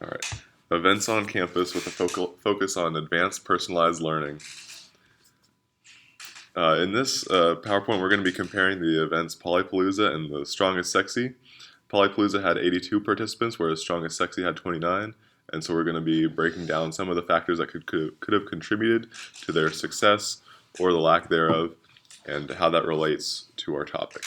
All right. Events on campus with a focus on advanced personalized learning. In this PowerPoint, we're going to be comparing the events Polypalooza and the Strongest Sexy. Polypalooza had 82 participants, whereas Strongest Sexy had 29. And so we're going to be breaking down some of the factors that could have contributed to their success or the lack thereof, and how that relates to our topic.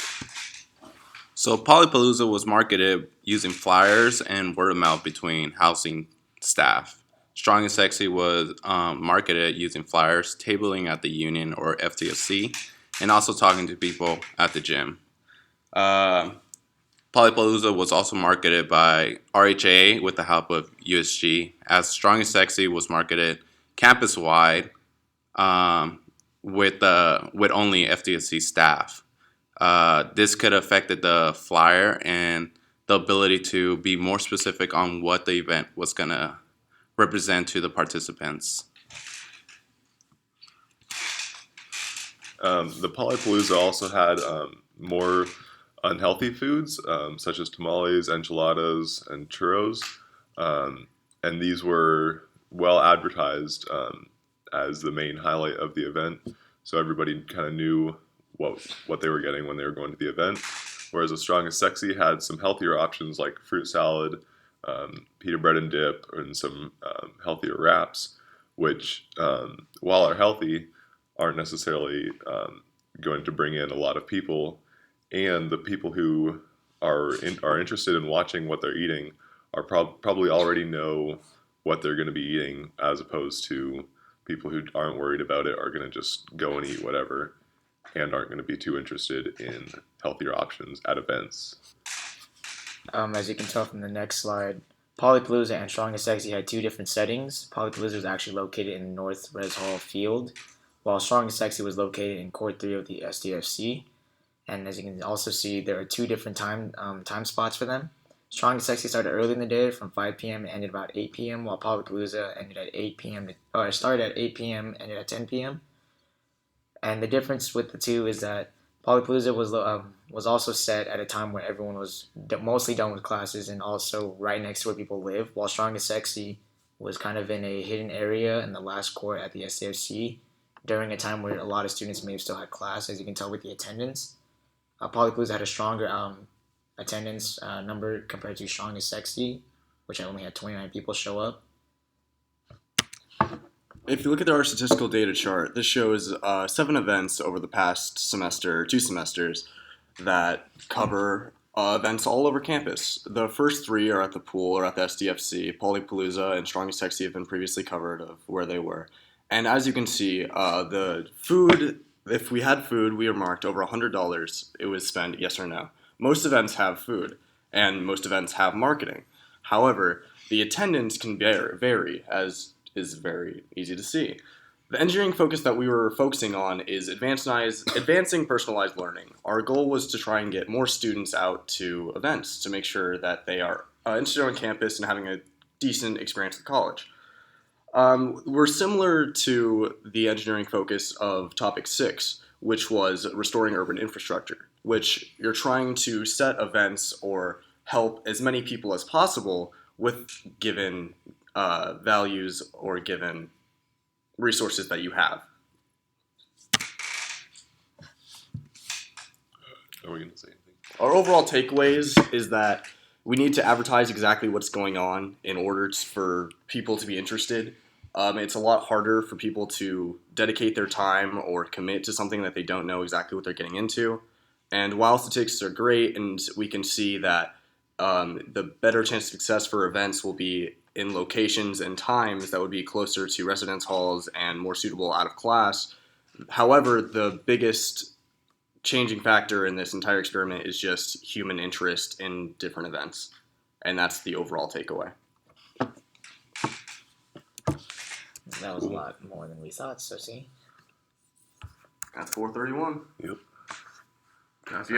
So Polypalooza was marketed using flyers and word of mouth between housing staff. Strong and Sexy was marketed using flyers, tabling at the union or SDFC, and also talking to people at the gym. Polypalooza was also marketed by RHA with the help of USG, as Strong and Sexy was marketed campus-wide with only FDSC staff. This could have affected the flyer and the ability to be more specific on what the event was going to represent to the participants. The Polypalooza also had more unhealthy foods, such as tamales, enchiladas, and churros, and these were well advertised as the main highlight of the event, so everybody kind of knew what they were getting when they were going to the event. Whereas the Strongest Sexy had some healthier options like fruit salad, pita bread and dip, and some healthier wraps, which, while are healthy, aren't necessarily going to bring in a lot of people. And the people who are interested in watching what they're eating are probably already know what they're going to be eating, as opposed to people who aren't worried about it are going to just go and eat whatever and aren't going to be too interested in healthier options at events. As you can tell from the next slide, Polypalooza and Strongest Sexy had two different settings. Polypalooza was actually located in North Res Hall Field, while Strongest Sexy was located in Court 3 of the SDFC. And as you can also see, there are two different time spots for them. Strongest Sexy started early in the day from 5 p.m. and ended about 8 p.m., while Polypalooza ended at 8 p.m. Started at 8 p.m. ended at 10 p.m. And the difference with the two is that Polypalooza was also set at a time when everyone was mostly done with classes and also right next to where people live, while Strongest Sexy was kind of in a hidden area in the last court at the SDFC during a time where a lot of students may have still had class, as you can tell with the attendance. Polypalooza had a stronger attendance number compared to Strongest Sexy, which only had 29 people show up. If you look at our statistical data chart, this shows 7 events over the past semester, 2 semesters, that cover events all over campus. The first 3 are at the pool or at the SDFC. Polypalooza and Strongest Sexy have been previously covered of where they were. And as you can see, the food, if we had food, we earmarked over $100 it was spent, yes or no. Most events have food, and most events have marketing. However, the attendance can vary, as is very easy to see. The engineering focus that we were focusing on is advancing personalized learning. Our goal was to try and get more students out to events to make sure that they are interested on campus and having a decent experience at college. We're similar to the engineering focus of topic 6, which was restoring urban infrastructure, which you're trying to set events or help as many people as possible with given values or given resources that you have. Are we going to say anything? Our overall takeaways is that we need to advertise exactly what's going on in order for people to be interested. It's a lot harder for people to dedicate their time or commit to something that they don't know exactly what they're getting into. And while statistics are great and we can see that the better chance of success for events will be in locations and times that would be closer to residence halls and more suitable out of class. However, the biggest changing factor in this entire experiment is just human interest in different events. And that's the overall takeaway. That was a lot more than we thought, so see. That's 431. Yep. If you